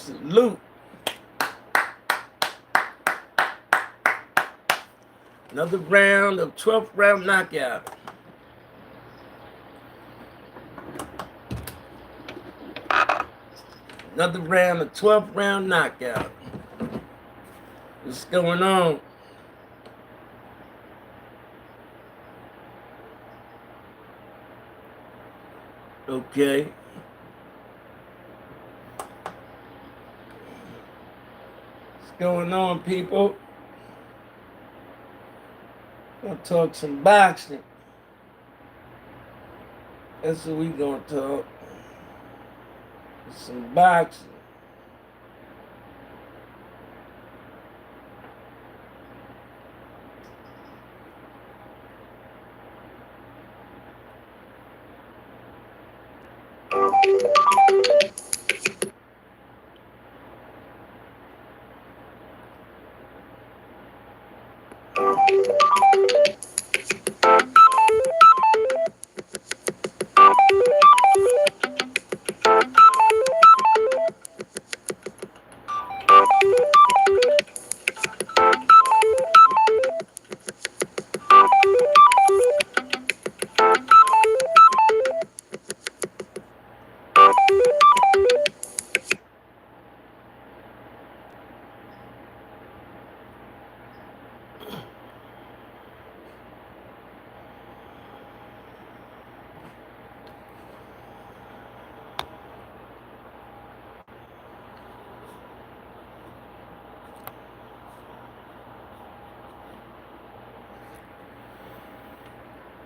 Salute. Another round of 12th round knockout. Another round of 12th round knockout. What's going on? Okay. What's going on, people? Gonna talk some boxing. That's what we gonna talk. Some boxing.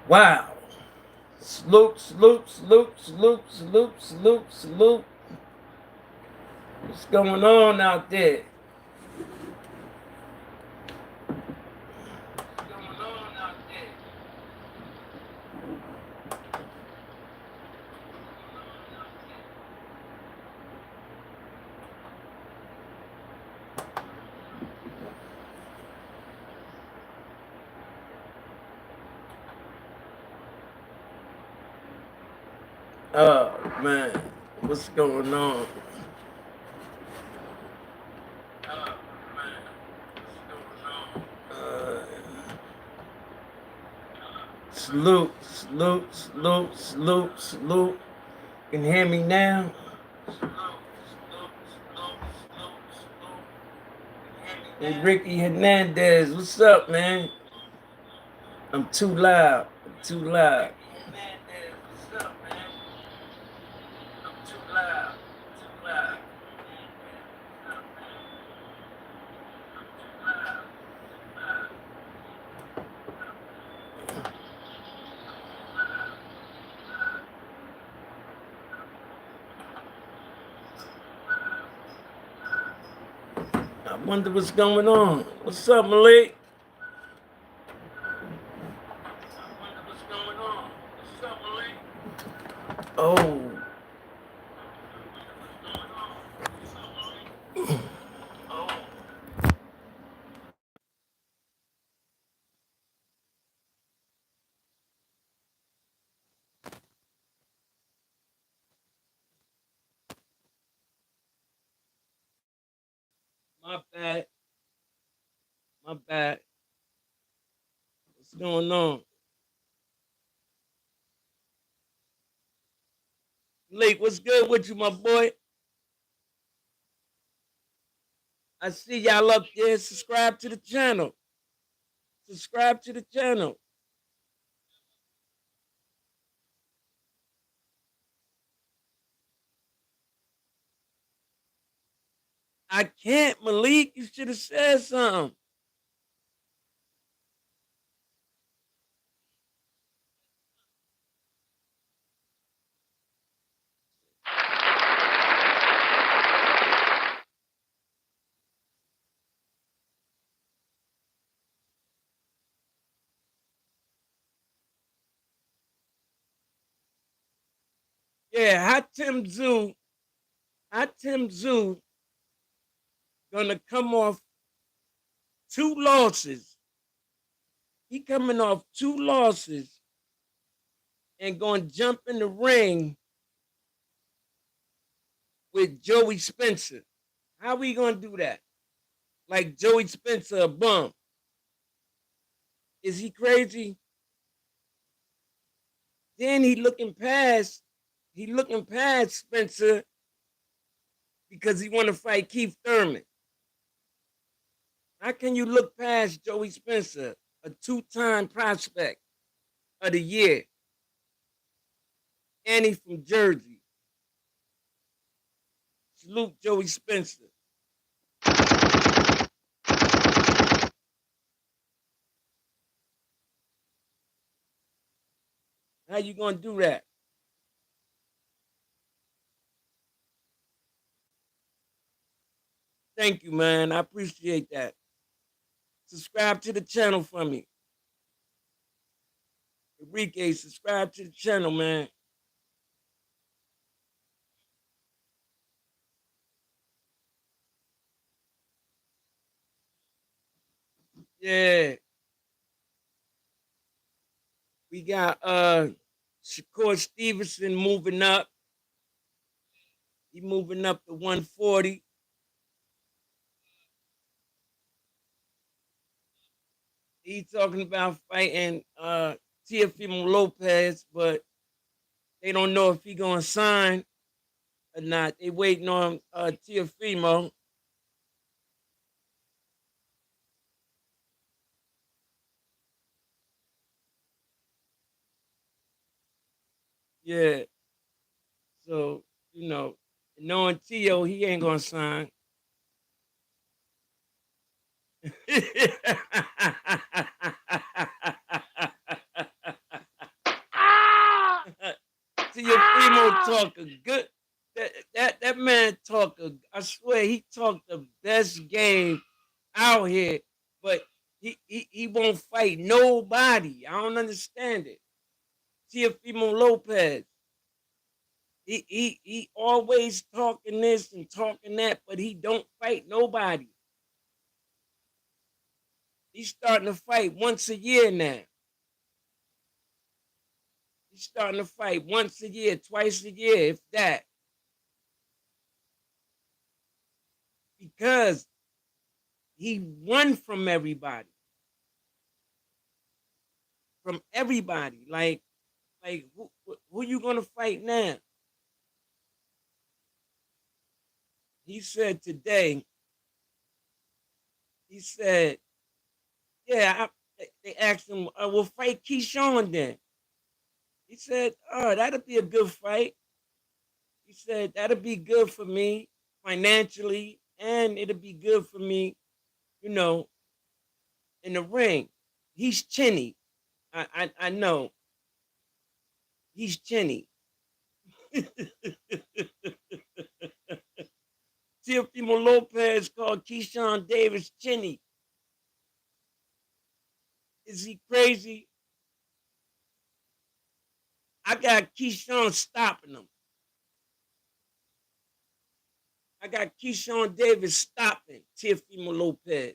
Wow. Salute, salute, salute, salute, salute, salute, salute. What's going on out there? What's going on out there? Oh, man. What's going on? Oh, man. What's going on? Salute, salute, salute, salute, salute. Can you hear me now? Hey, Ricky Hernandez, what's up, man? I'm too loud. I'm too loud. What's up, man? I'm too loud. Too loud. I wonder what's going on. What's up, Malik? Oh. My bad. My bad. What's going on? Malik, what's good with you, my boy? I see y'all up there. Subscribe to the channel. Subscribe to the channel. I can't, Malik. You should have said something. Yeah, how Tim Zoo gonna come off 2 losses. He coming off 2 losses and gonna jump in the ring with Joey Spencer. How we gonna do that? Like Joey Spencer, a bum. Is he crazy? Then he looking past Spencer because he want to fight Keith Thurman. How can you look past Joey Spencer, a two-time prospect of the year, and he from Jersey? Salute Joey Spencer. How you gonna do that? Thank you, man. I appreciate that. Subscribe to the channel for me. Enrique, subscribe to the channel, man. Yeah. We got Shakur Stevenson moving up. He moving up to 140. He talking about fighting Teofimo Lopez, but they don't know if he gonna sign or not. They waiting on Teofimo. Yeah. So, knowing Tio, he ain't gonna sign. Teofimo talk a good. That man talk a. I swear he talked the best game out here, but he won't fight nobody. I don't understand it. Teofimo Lopez. He always talking this and talking that, but he don't fight nobody. He's starting to fight once a year now. He's starting to fight once a year, twice a year, if that. Because he won from everybody. From everybody. Like who you gonna fight now? He said today, he said, yeah, they asked him, we'll fight Keyshawn then. He said, oh, that'll be a good fight. He said, that'll be good for me financially, and it'll be good for me, you know, in the ring. He's chinny. I know. He's chinny. Teofimo Lopez called Keyshawn Davis chinny. Is he crazy? I got Keyshawn stopping him. I got Keyshawn Davis stopping Teofimo Lopez.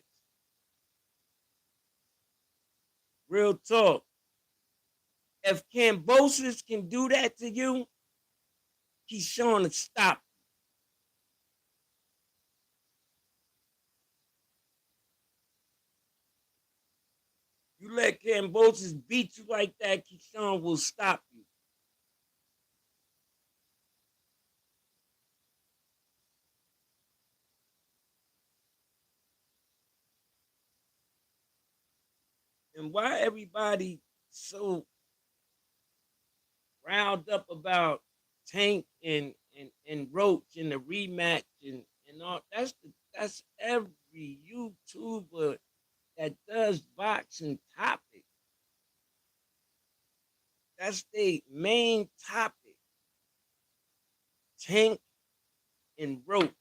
Real talk. If Cambosis can do that to you, Keyshawn will stop. You let Cambosis beat you like that, Keyshawn will stop you. And why everybody so riled up about Tank and Roach and the rematch and all? That's every YouTuber that does boxing topic. That's the main topic. Tank and Roach.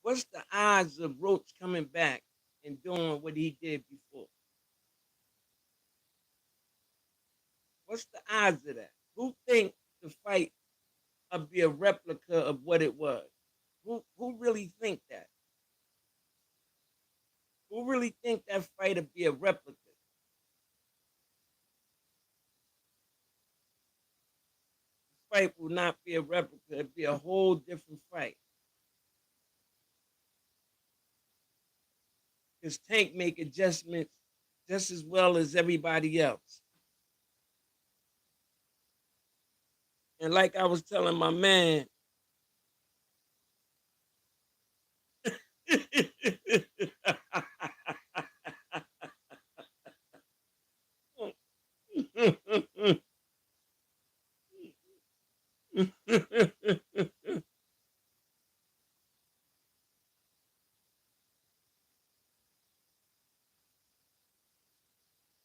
What's the odds of Roach coming back and doing what he did before? What's the odds of that? Who think the fight will be a replica of what it was? Who really think that? Who really think that fight will be a replica? fight will not be a replica. It'll be a whole different fight. Because Tank make adjustments just as well as everybody else. And like I was telling my man,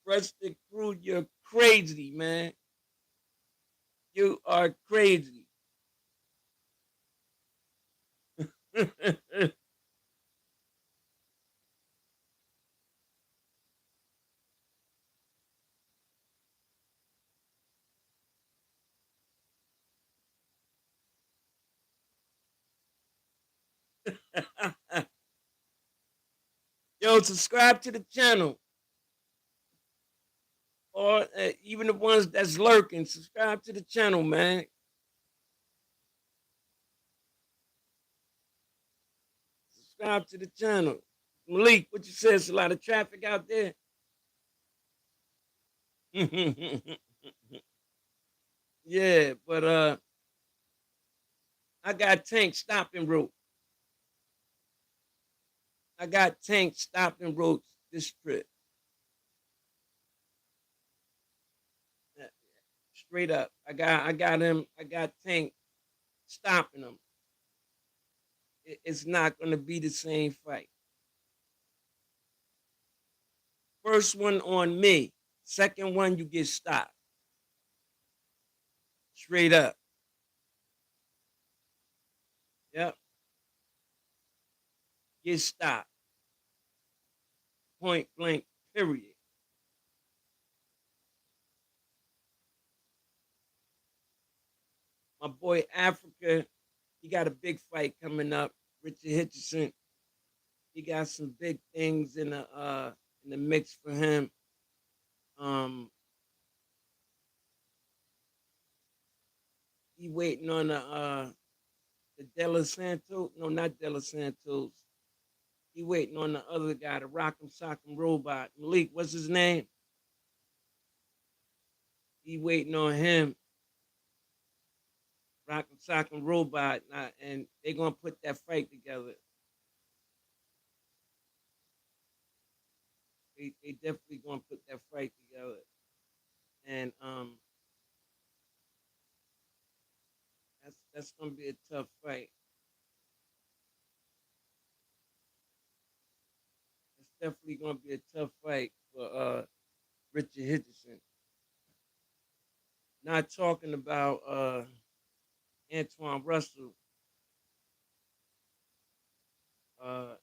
Rustic Crew, you're crazy, man. You are crazy. Yo, subscribe to the channel. Or even the ones that's lurking, subscribe to the channel, man. Subscribe to the channel. Malik, what you said? It's a lot of traffic out there. Yeah, but I got Tank stopping rope. I got Tank stopping ropes this trip. Straight up. I got him. I got Tank stopping him. It's not gonna be the same fight. First one on me. Second one you get stopped. Straight up. Yep. Get stopped. Point blank. Period. My boy Africa, he got a big fight coming up. Richard Hitchison, he got some big things in the mix for him. Um, he waiting on the De La Santos. No, not De La Santos. He waiting on the other guy, the Rock'em Sock'em Robot. Malik, what's his name? He waiting on him. Rock'em Sock'em Robot, and they gonna put that fight together. They definitely gonna put that fight together, and that's gonna be a tough fight. It's definitely gonna be a tough fight for Richard Hitchison. Not talking about Antoine Russell. Uh,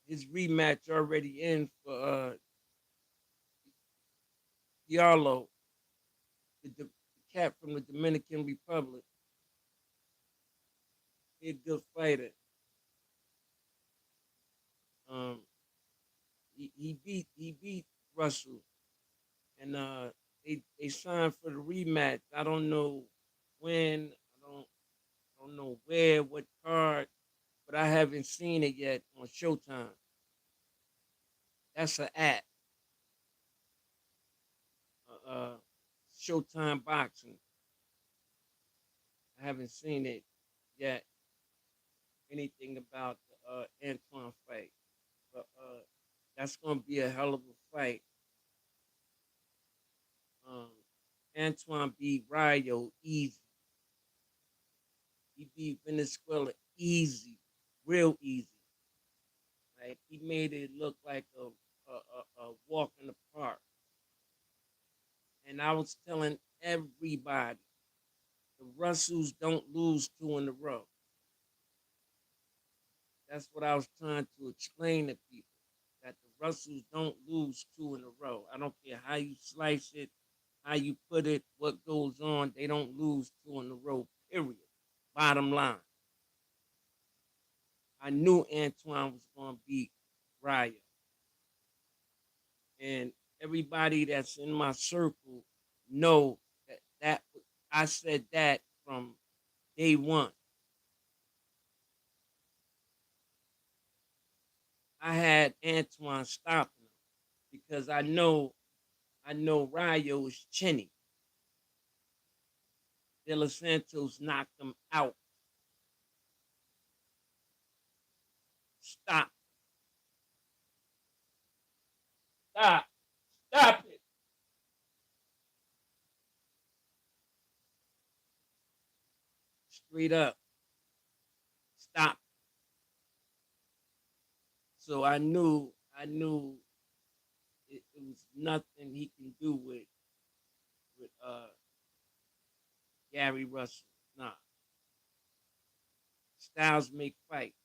his rematch already in for Diallo, the cat from the Dominican Republic. He's a good fighter. Um, he beat Russell, and they signed for the rematch. I don't know when. I don't know where, what card, but I haven't seen it yet on Showtime. That's an app. Uh, Showtime Boxing. I haven't seen it yet. Anything about the Antoine fight, but that's gonna be a hell of a fight. Um, Antoine beat Rayo easy. He beat Venezuela easy, real easy. Like he made it look like a walk in the park. And I was telling everybody, the Russells don't lose two in a row. That's what I was trying to explain to people. That the Russells don't lose two in a row. I don't care how you slice it, how you put it, what goes on. They don't lose two in a row. Period. Bottom line. I knew Antoine was going to beat Raya, and everybody that's in my circle know that I said that from day one. I had Antoine stopping him because I know Rayo is chinny. De Los Santos knocked him out. Stop. Stop. Stop it. Straight up. Stop. So I knew it was nothing he can do with Gary Russell. Nah. Styles make fights.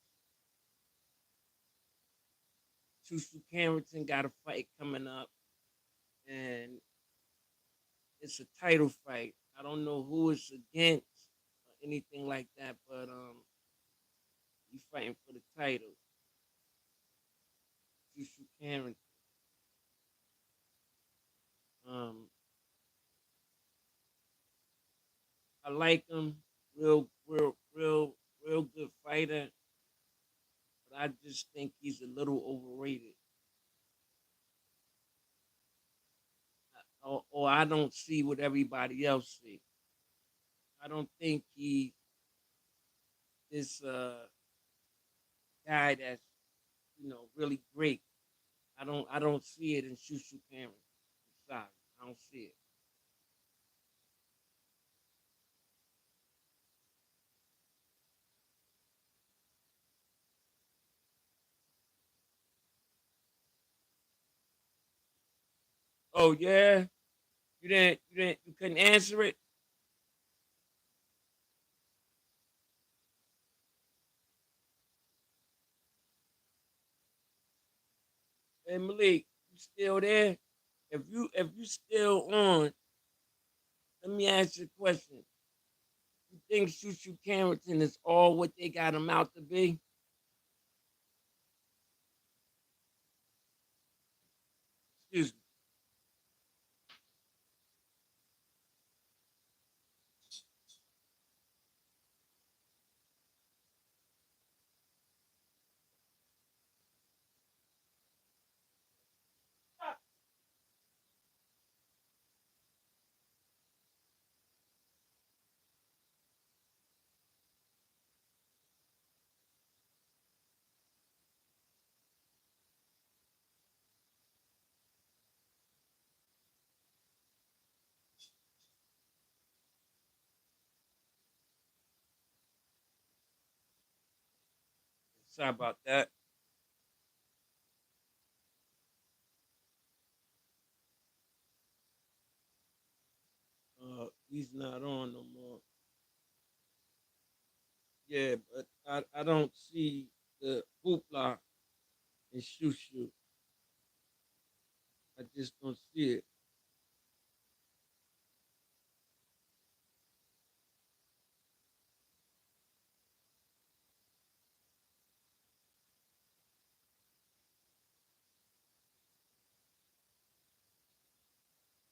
Tusu Carrington got a fight coming up, and it's a title fight. I don't know who it's against or anything like that, but he's fighting for the title. Tusu Carrington. Um, I like him. Real good fighter, but I just think he's a little overrated. Or I don't see what everybody else see. I don't think he this guy that's really great. I don't see it in Shushu Cameron. I'm sorry, I don't see it. Oh yeah, you couldn't answer it. Hey Malik, you still there? If you still on, let me ask you a question. You think Shushu Carrington is all what they got him out to be? Excuse me. Sorry about that. He's not on no more. Yeah, but I don't see the hoopla in Shushu. I just don't see it.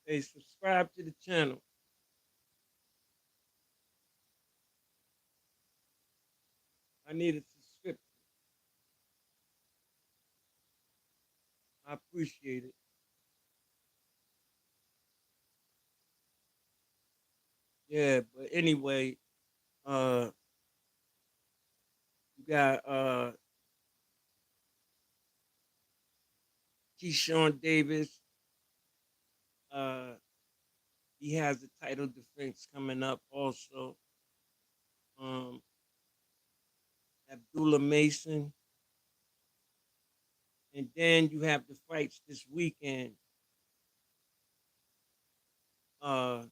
Hey, subscribe to the channel. I need a subscription. I appreciate it. Yeah, but anyway, uh, you got Keyshawn Davis. Uh, he has the title defense coming up also. Um, Abdullah Mason, and then you have the fights this weekend. Uh,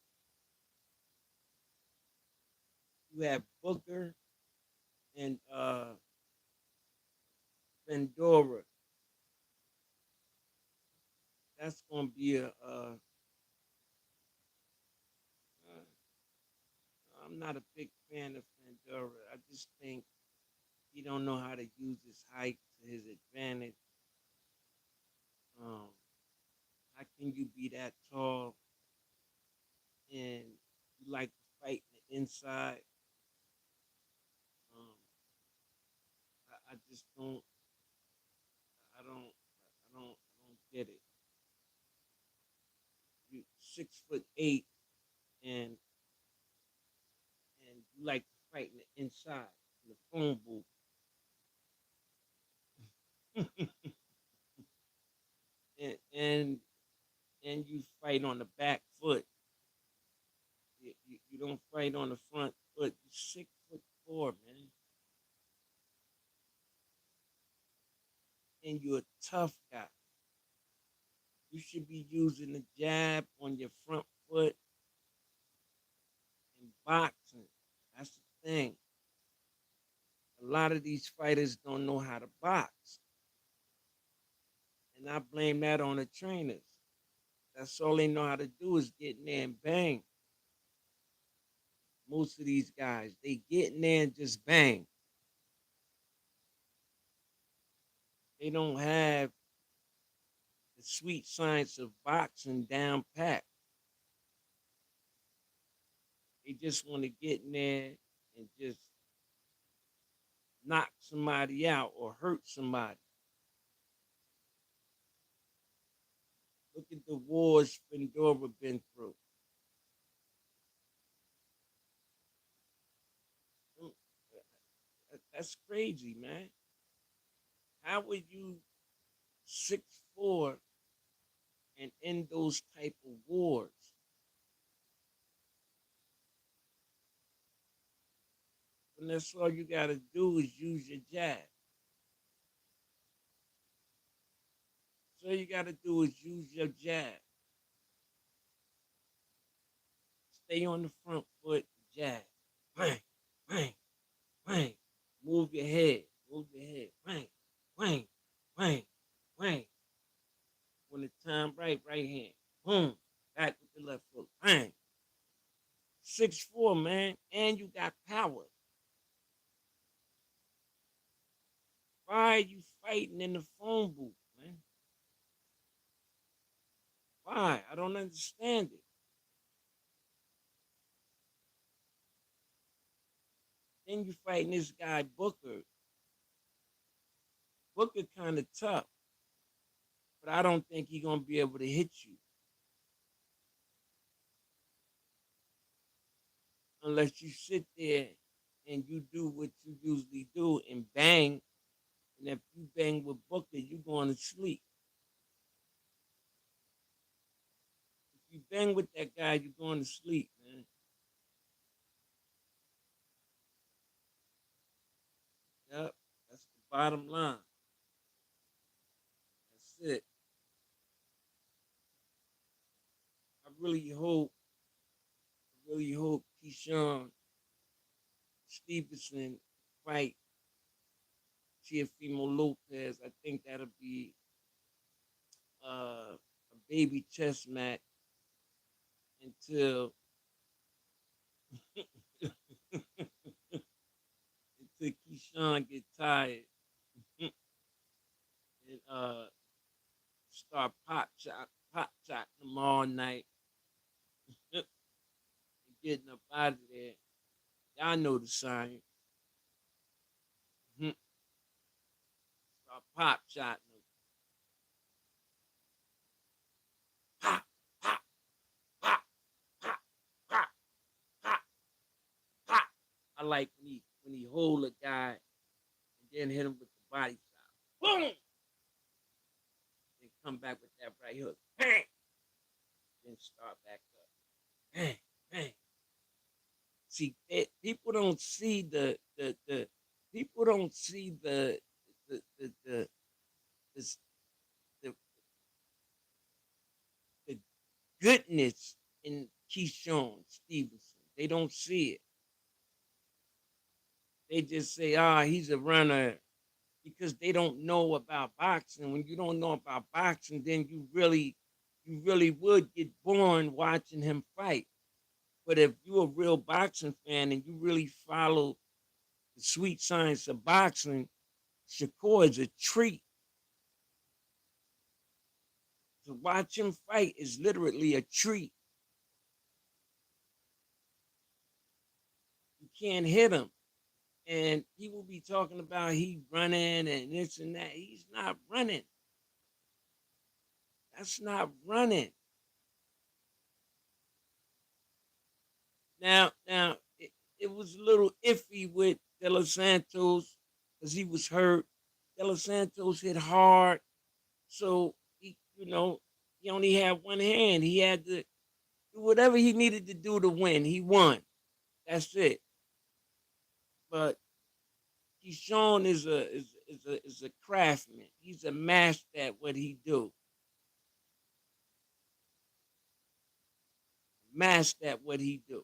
you have Booker and Pandora. That's gonna be I'm not a big fan of Pandora. I just think he don't know how to use his height to his advantage. Um, how can you be that tall and you like to fighting the inside. Um, I just don't. I don't. I don't get it. You 6'8" and you like to fight in the inside in the phone booth, and you fight on the back foot. You don't fight on the front foot. You're 6'4", man, and you're a tough guy. You should be using the jab on your front foot in boxing. That's the thing. A lot of these fighters don't know how to box, and I blame that on the trainers. That's all they know how to do is get in there and bang. Most of these guys, they get in there and just bang. They don't have the sweet science of boxing down pat. They just want to get in there and just knock somebody out or hurt somebody. Look at the wars Fedora been through. Mm, That's crazy, man. How would you 6'4" and end those type of wars? And that's all you gotta do is use your jab. So all you gotta do is use your jab. Stay on the front foot, jab. Bang, bang, bang. Move your head. Move your head. Bang, bang, bang, bang. When the time right hand. Boom. Back with the left foot. Bang. 6'4", man. And you got power. Why are you fighting in the phone booth, man? Why? I don't understand it. Then you fighting this guy Booker. Booker kind of tough, but I don't think he's gonna be able to hit you unless you sit there and you do what you usually do and bang. And if you bang with Booker, you going to sleep. If you bang with that guy, you're going to sleep, man. Yep, that's the bottom line. That's it. I really hope Keyshawn Stevenson fight Teofimo Lopez. I think that'll be a baby chess match until until Keyshawn get tired and start pop shotting them all night and getting up out of there. Y'all know the sign. Start pop shotting them. Pop, pop, pop, pop, pop, pop, pop. I like when he hold a guy and then hit him with the body shot. Boom! Then come back with that right hook. Bang! Then start back up. Bang, bang. See, people don't see the people don't see the the, the, the goodness in Keyshawn Stevenson. They don't see it. They just say, he's a runner because they don't know about boxing. When you don't know about boxing, then you really would get bored watching him fight. But if you're a real boxing fan and you really follow the sweet science of boxing, Shakur is a treat. To watch him fight is literally a treat. can't hit him. And people be talking about he running and this and that. He's not running. That's not running. Now, it was a little iffy with De Los Santos because he was hurt. De Los Santos hit hard, so he only had one hand. He had to do whatever he needed to do to win. He won. That's it. But Keyshawn is a craftsman. He's a master at what he do. Master at what he do.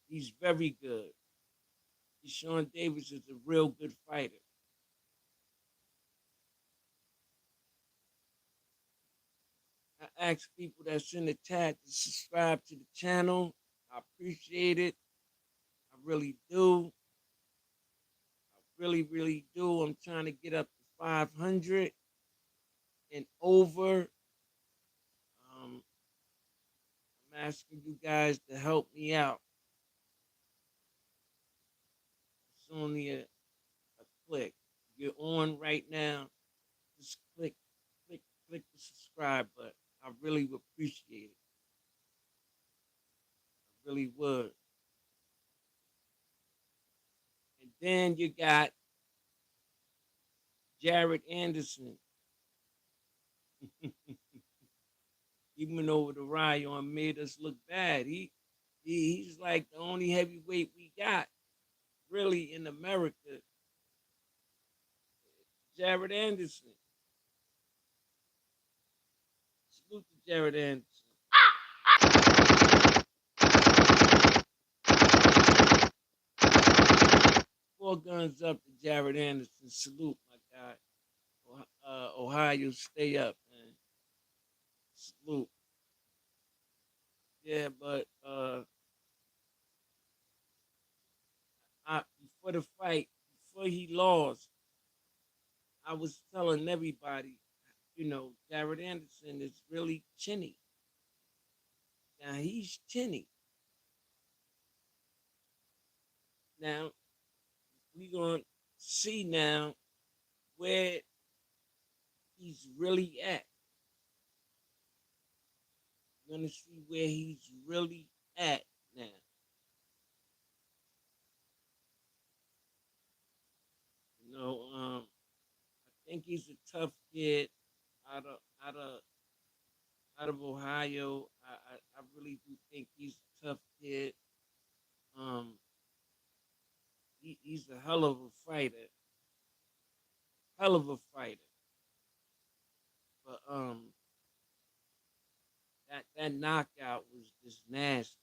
He's very good. Keyshawn Davis is a real good fighter. I ask people that's in the chat to subscribe to the channel. I appreciate it. I really do. I really, really do. I'm trying to get up to 500 and over. I'm asking you guys to help me out. It's only a click. You're on right now. Just click the subscribe button. I really would appreciate it. I really would. And then you got Jared Anderson. Even over the Ryan made us look bad. He's like the only heavyweight we got really in America. Jared Anderson. Salute to Jared Anderson. Four guns up to Jared Anderson. Salute, my guy. Ohio, stay up, man. Salute. Yeah, but before the fight, before he lost, I was telling everybody, Jared Anderson is really chinny. Now he's chinny. Now we're gonna see now where he's really at. We're gonna see where he's really at now. I think he's a tough kid out of out of out of Ohio. I really do think he's a tough kid. Um, he's a hell of a fighter, hell of a fighter. But that knockout was just nasty.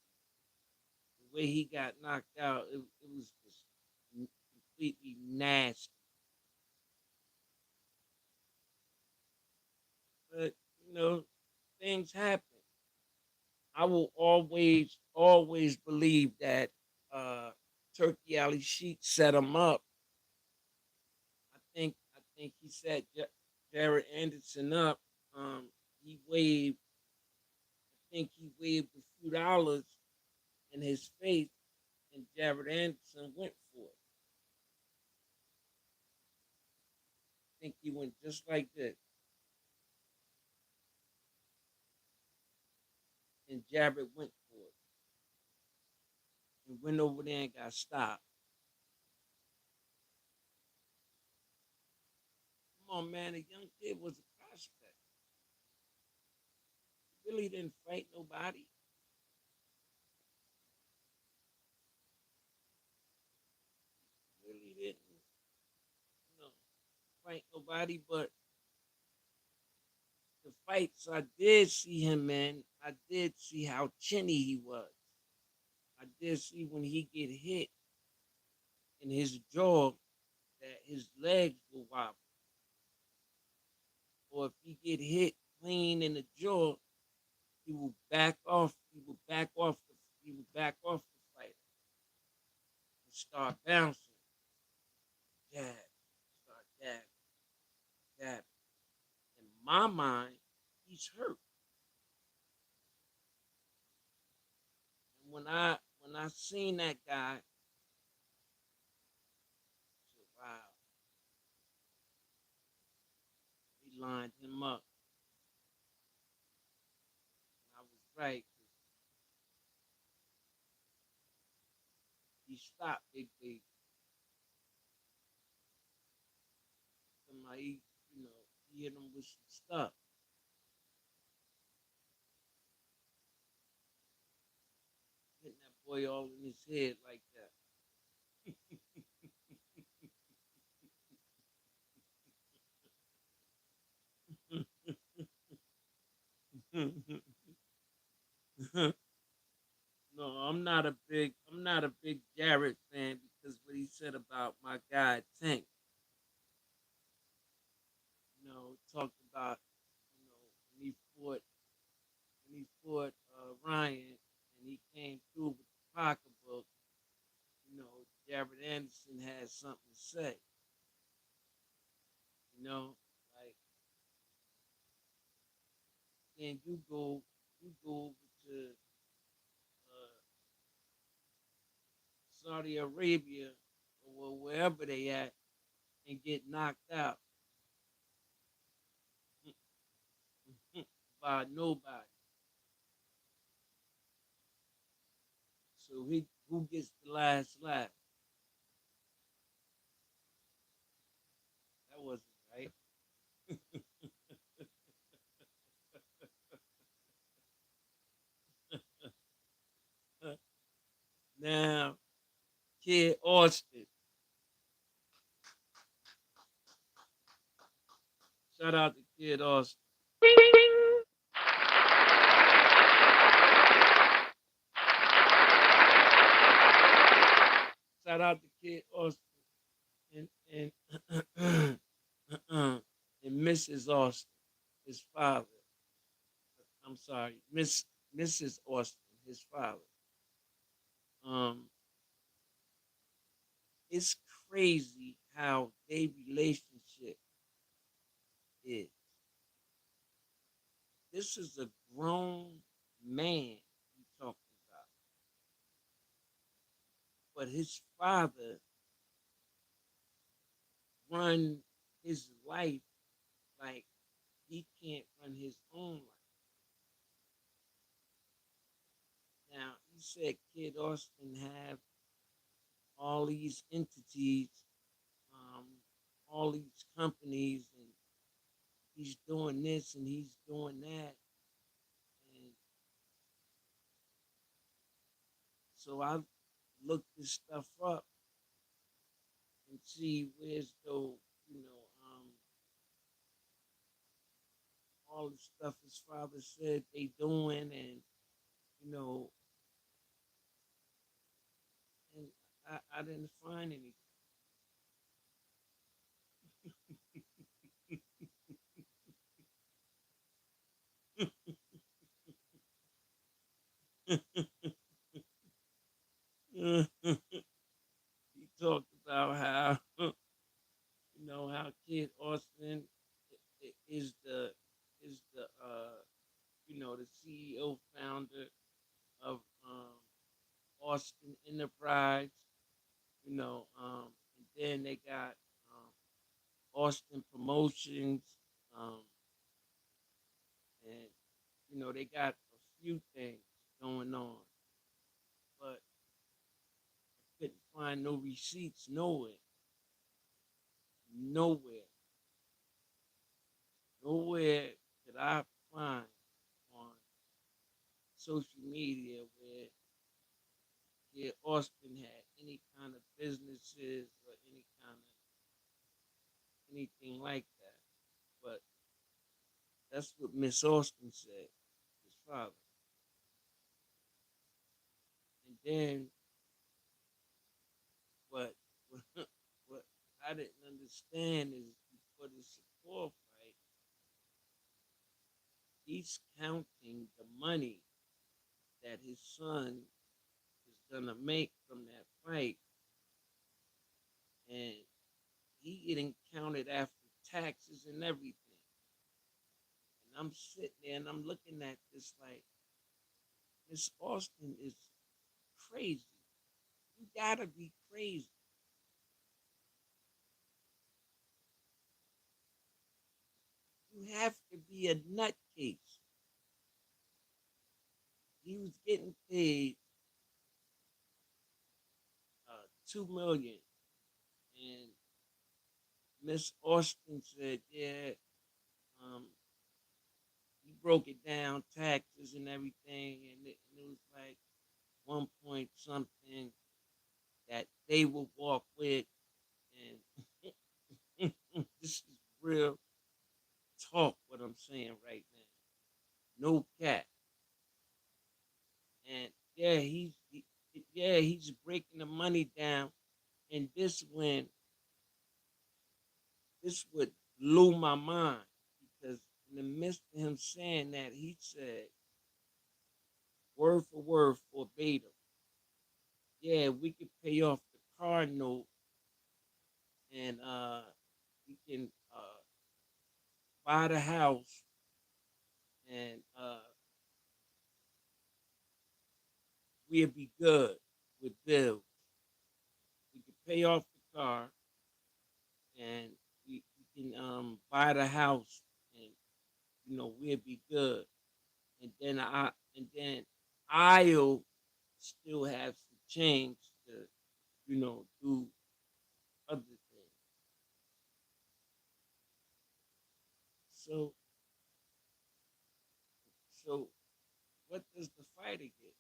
The way he got knocked out, it was just completely nasty. But things happen. I will always believe that Turkey Ali Sheik set him up. I think he set Jared Anderson up. He waved. I think he waved a few dollars in his face, and Jared Anderson went for it. I think he went just like this, and Jared went for it, and went over there and got stopped. Come on, man, the young kid was a prospect. He really didn't fight nobody. Really didn't, you know, fight nobody. But the fights I did see him in, I did see how chinny he was. I did see when he get hit in his jaw that his legs will wobble. Or if he get hit clean in the jaw, he will back off. He will back off the fighter and start bouncing. Jab, start jab, jab. In my mind, he's hurt. And when when I seen that guy, I said, wow, he lined him up. And I was right. 'Cause he stopped Big Baby. Somebody, he hit him with some stuff. Hitting that boy all in his head like that. No, I'm not a big Garrett fan because what he said about my guy Tank, talked about, when he fought Ryan and he came through with the pocketbook, Jared Anderson had something to say, like, then you go over to uh, Saudi Arabia or wherever they at and get knocked out by nobody. So who gets the last laugh? That wasn't right. Now, Kid Austin. Shout out to Kid Austin. Shout out to Kid Austin and and Mrs. Austin, his father. I'm sorry, Mrs. Austin, his father. Um, it's crazy how their relationship is. This is a grown man you talking about, but his father run his life like he can't run his own life. Now, you said Kid Austin have all these entities, um, all these companies, and he's doing this and he's doing that. And so I looked this stuff up and see where's though, all the stuff his father said they doing, and you know, and I didn't find anything. He talked about how how Kid Austin is the CEO founder of Austin Enterprise. And then they got Austin Promotions, um, and they got a few things going on, but couldn't find no receipts nowhere, nowhere, nowhere could I find on social media where Austin had any kind of businesses or any kind of anything like that. But that's what Miss Austin said, his father. And then what what I didn't understand is before the support fight, he's counting the money that his son is gonna make from that fight, and he getting counted after taxes and everything. And I'm sitting there and I'm looking at this like Miss Austin is crazy. You gotta be crazy. You have to be a nutcase. He was getting paid 2 million, and Miss Austin said, "Yeah, um, he broke it down, taxes and everything, and it was like 1 point something that they would walk with, and this is real talk. What I'm saying right now, no cap, and yeah, he's breaking the money down, and this would blew my mind because in the midst of him saying that, he said word for word verbatim, yeah, we could pay off the car note, and we can buy the house, and we'll be good with bills. We could pay off the car, and we can buy the house, and we'll be good. And then I'll still have some change to do other things. So so what does the fighter get?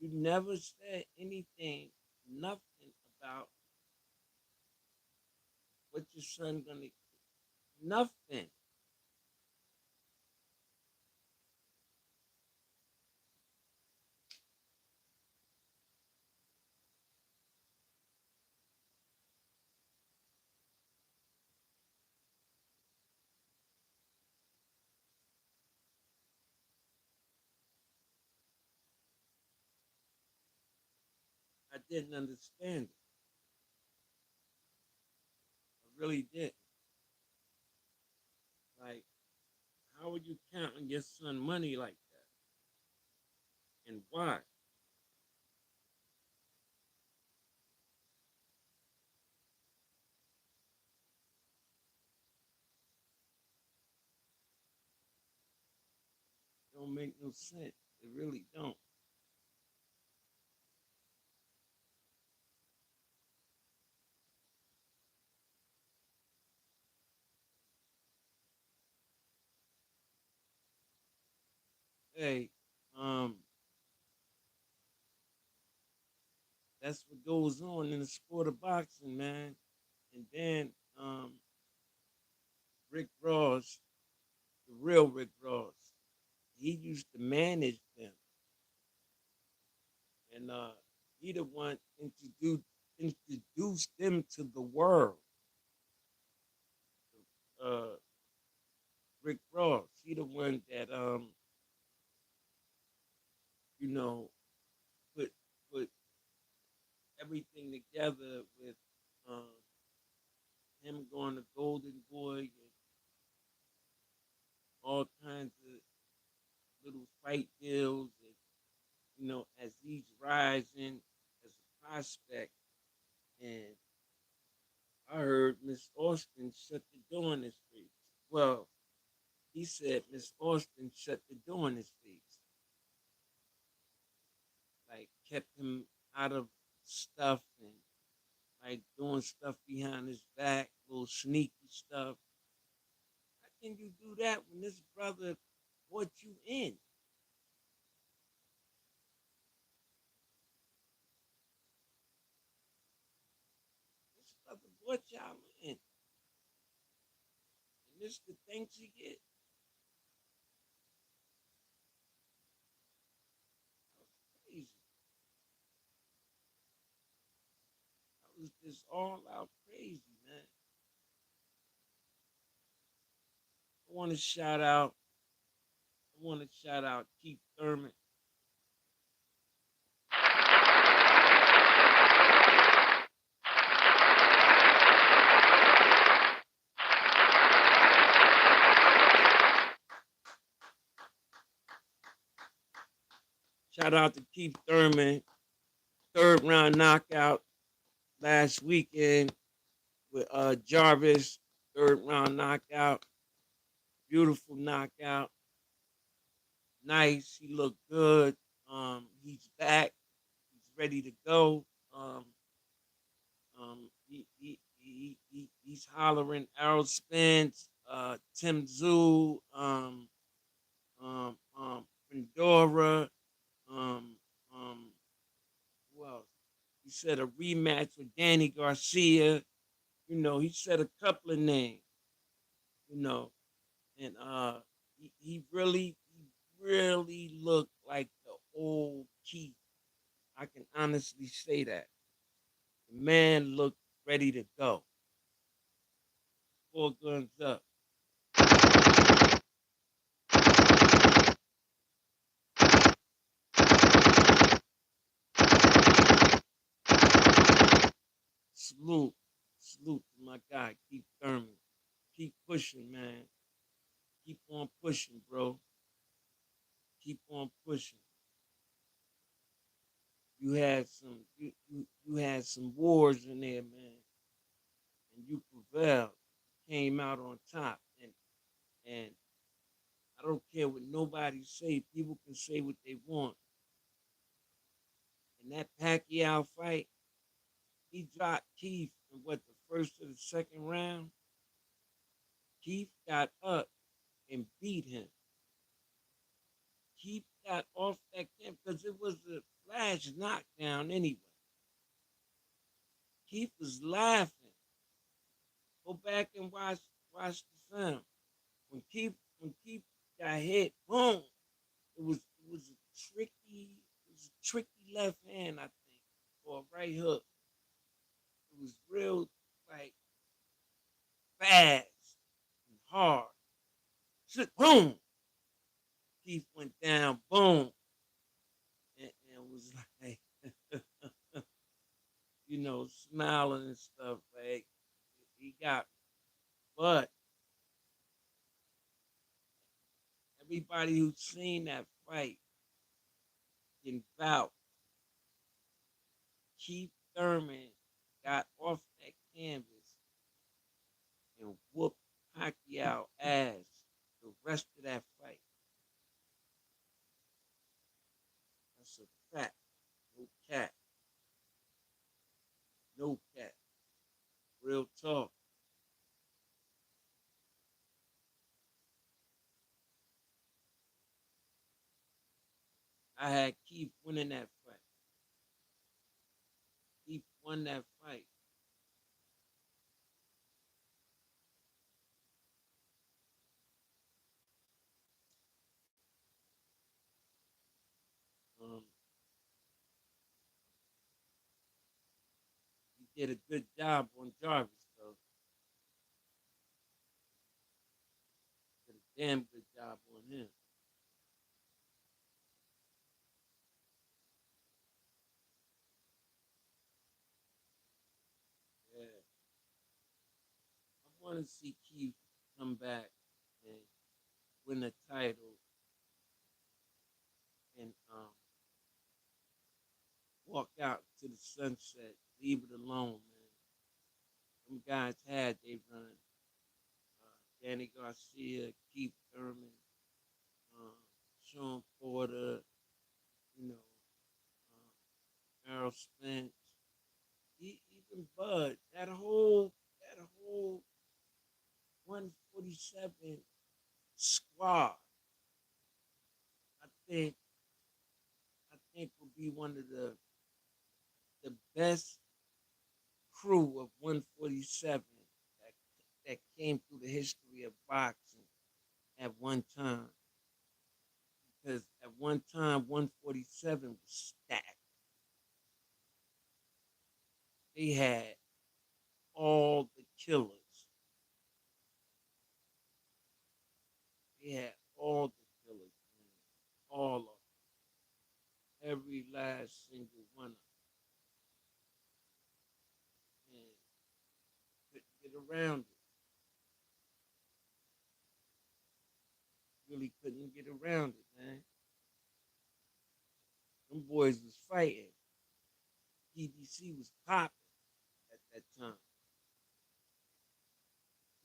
You never said anything, nothing about what your son gonna get. Nothing. I didn't understand it. I really didn't. Like, how are you counting your son money like that? And why? It don't make no sense. It really don't. Hey, um, that's what goes on in the sport of boxing, man. And then Rick Ross, the real Rick Ross, he used to manage them, and he the one introduced them to the world. Uh, Rick Ross, he the one that you know put put everything together with um him going to Golden Boy and all kinds of little fight deals, and as he's rising as a prospect. And I heard Miss Austin shut the door in his face. Well, he said Miss Austin shut the door in his face, like kept him out of stuff, and like doing stuff behind his back, little sneaky stuff. How can you do that when this brother brought you in? This brother brought y'all in, and this the thanks you get. That was crazy. That was just all out crazy, man. I want to shout out. I want to shout out Keith Thurman. Shout out to Keith Thurman, third round knockout last weekend with Jarvis, third round knockout, beautiful knockout, nice. He looked good. He's back. He's ready to go. He's hollering Errol Spence, Tim Tszue, Pandora, um, um, who else? He said a rematch with Danny Garcia. You know, he said a couple of names. You know, and he really looked like the old Keith. I can honestly say that the man looked ready to go. Four guns up. Salute, salute to my guy. Keep Thurman. Keep pushing, man. Keep on pushing, bro. Keep on pushing. You had some wars in there, man, and you prevailed. Came out on top, and I don't care what nobody say. People can say what they want. In that Pacquiao fight, he dropped Keith in what the first or the second round. Keith got up and beat him. Keith got off that camp because it was a flash knockdown anyway. Keith was laughing. Go back and watch the film. When Keith got hit, boom. It was a tricky left hand, I think, or a right hook. It was real like fast and hard. Boom. Keith went down, boom, and was like, smiling and stuff. Like he got, but everybody who's seen that fight can vouch. Keith Thurman got off that canvas and whooped Pacquiao ass the rest of that fight. That's a fact. No cat. No cat. Real talk. I had Keith winning that fight. Keith won that fight. Um, he did a good job on Jarvis, though. Did a damn good job on him. Yeah. I want to see Keith come back and win a title and walk out to the sunset. Leave it alone, man. Them guys had they run. Danny Garcia, Keith Thurman, Sean Porter, you know, Errol Spence, even Bud. That whole 147 squad. I think I think will be one of the best crew of 147 that that came through the history of boxing at one time. Because at one time 147 was stacked. They had all the killers. They had all the killers, man. All of them. Every last single one of them. And couldn't get around it. Really couldn't get around it, man. Them boys was fighting. PBC was popping at that time.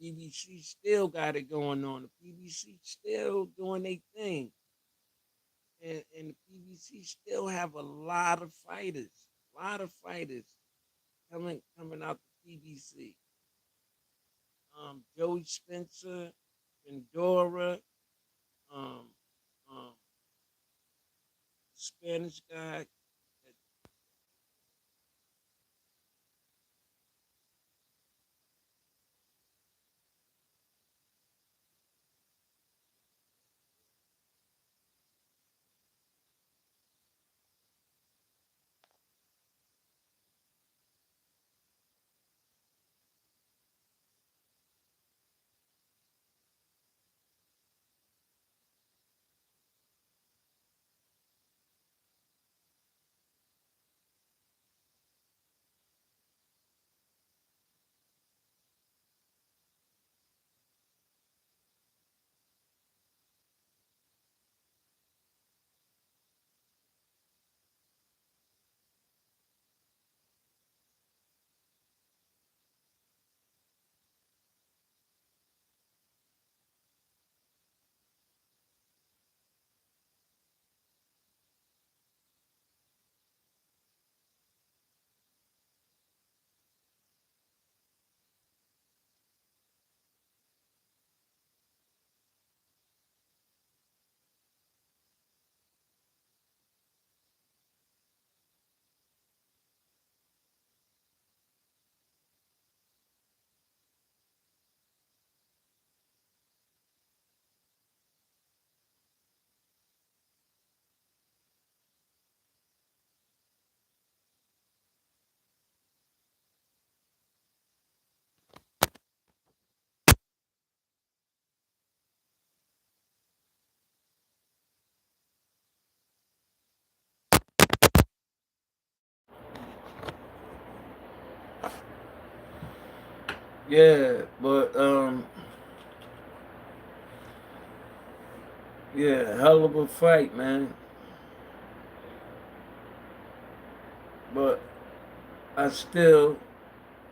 PBC still got it going on. The PBC still doing their thing. And the PBC still have a lot of fighters. A lot of fighters coming out the PBC. Joey Spencer, Pandora, um, um, Spanish guy. Yeah, but yeah, hell of a fight, man. But I still,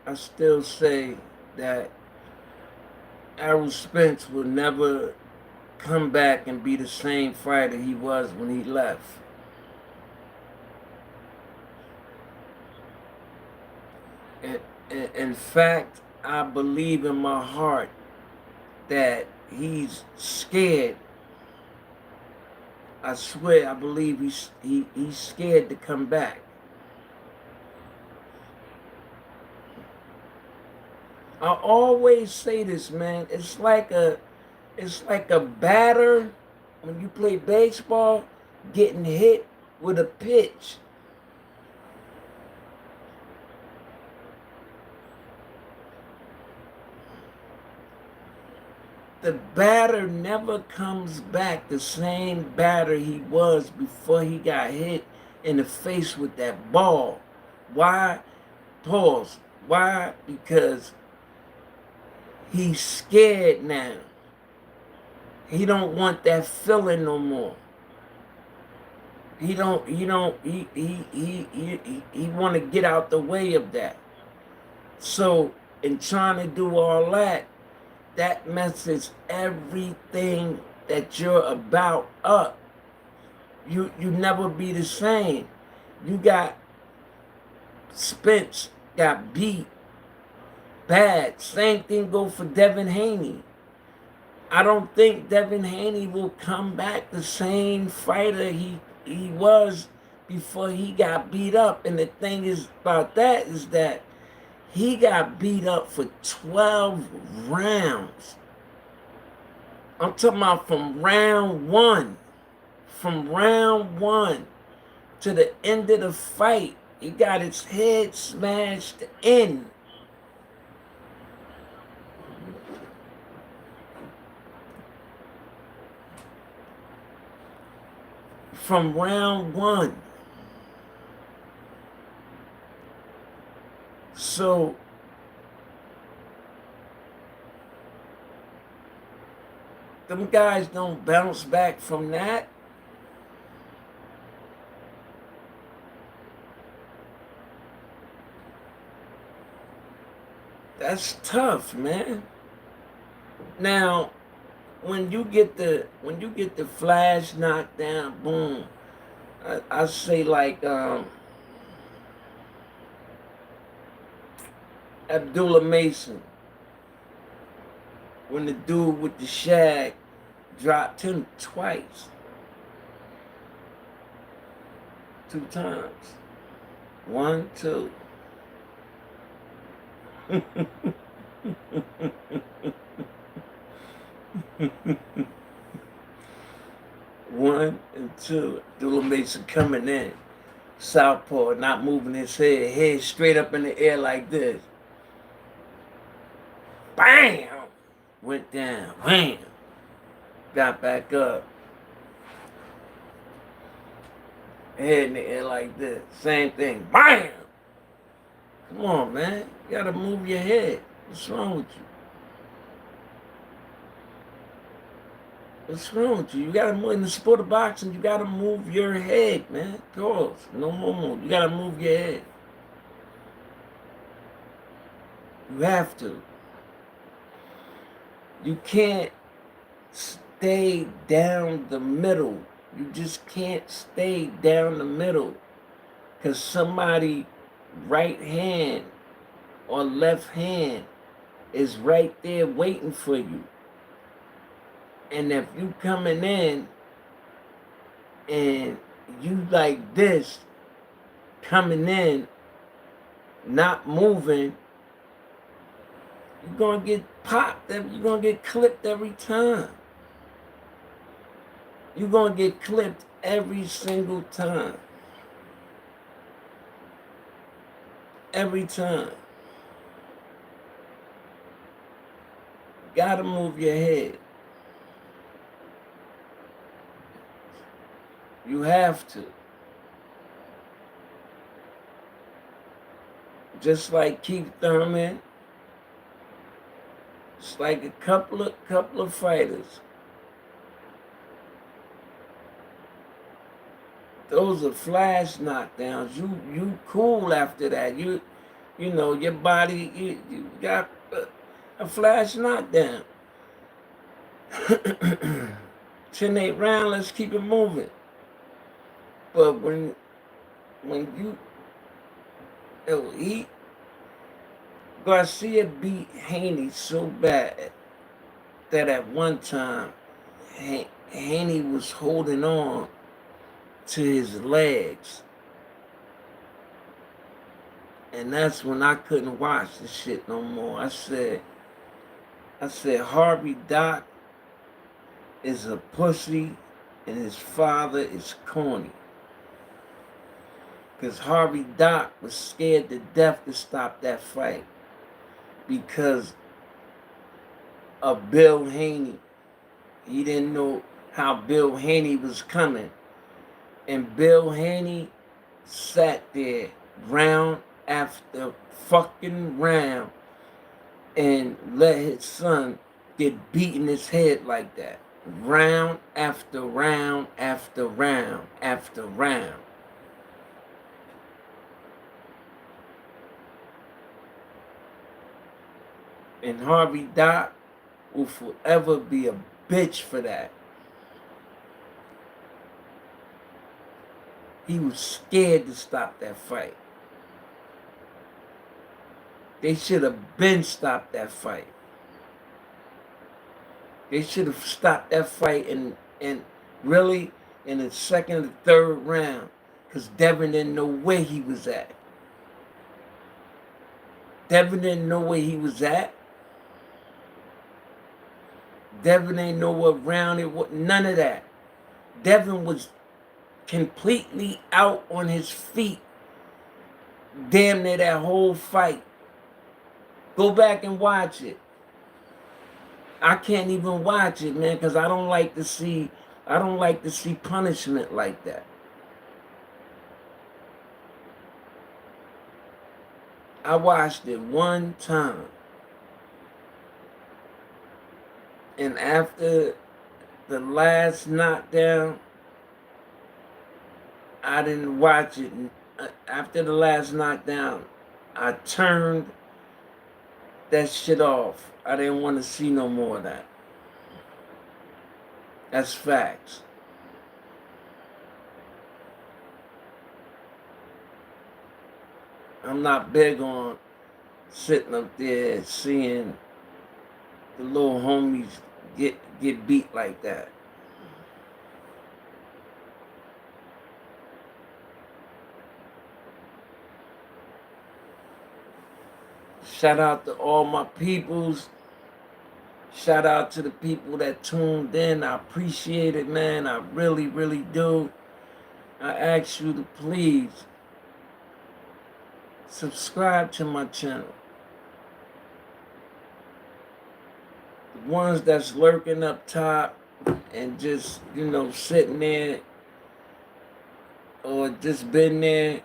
I still say that Errol Spence will never come back and be the same fighter he was when he left. And, in fact, I believe in my heart that he's scared. I swear, I believe he's scared to come back. I always say this, man. It's like a batter when you play baseball getting hit with a pitch. The batter never comes back the same batter he was before he got hit in the face with that ball. Why? Pause. Why? Because he's scared now. He don't want that feeling no more. He want to get out the way of that. So in trying to do all that, that messes everything that you're about up. You never be the same. You got Spence got beat bad. Same thing go for Devin Haney. I don't think Devin Haney will come back the same fighter he was before he got beat up. And the thing is about that is that he got beat up for 12 rounds. I'm talking about from round one. From round one to the end of the fight, he got his head smashed in. From round one. So them guys don't bounce back from that. That's tough, man. Now, when you get the flash knocked down, boom. I say like Abdullah Mason, when the dude with the shag dropped him twice, 2 times, 1, 2. One and two. Abdullah Mason coming in. Southpaw, not moving his head straight up in the air like this. Bam! Went down. Wham! Got back up. Head in the air like this. Same thing. Bam! Come on, man. You gotta move your head. What's wrong with you? What's wrong with you? You gotta move in the sport of boxing. You gotta move your head, man. Pause. No more move. You gotta move your head. You have to. You can't stay down the middle. You just can't stay down the middle. Because somebody right hand or left hand is right there waiting for you. And if you coming in and you like this, coming in, not moving, you're going to get popped. You're going to get clipped every time. You're going to get clipped every single time. Every time. Gotta move your head. You have to. Just like Keith Thurman, it's like a couple of fighters. Those are flash knockdowns. You cool after that. You know your body. You got a flash knockdown. 10-8 round. Let's keep it moving. But when Garcia beat Haney so bad that at one time Haney was holding on to his legs. And that's when I couldn't watch the shit no more. I said, Harvey Dock is a pussy and his father is corny. Because Harvey Dock was scared to death to stop that fight because of Bill Haney. He didn't know how Bill Haney was coming. And Bill Haney sat there round after fucking round and let his son get beat in his head like that. Round after round after round after round. And Harvey Dock will forever be a bitch for that. He was scared to stop that fight. They should have been stopped that fight. They should have stopped that fight and really in the second or third round because Devin didn't know where he was at. Devin didn't know where he was at. Devin ain't know what round it was. None of that. Devin was completely out on his feet damn near that whole fight. Go back and watch it. I can't even watch it, man, because I don't like to see punishment like that. I watched it one time. And after the last knockdown, I didn't watch it. After the last knockdown, I turned that shit off. I didn't want to see no more of that. That's facts. I'm not big on sitting up there seeing the little homies get beat like that. Shout out to all my peoples. Shout out to the people that tuned in. I appreciate it, man. I really, really do. I ask you to please subscribe to my channel. The ones that's lurking up top and just, sitting there or just been there,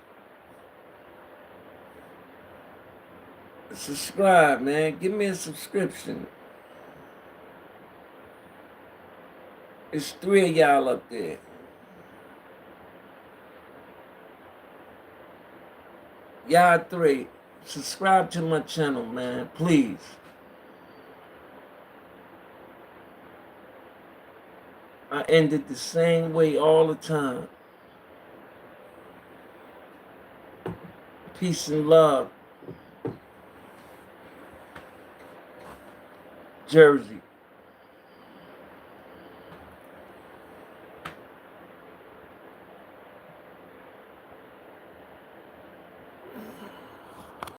subscribe, man. Give me a subscription. It's 3 of y'all up there. Y'all 3. Subscribe to my channel, man. Please. I end it the same way all the time. Peace and love. Jersey.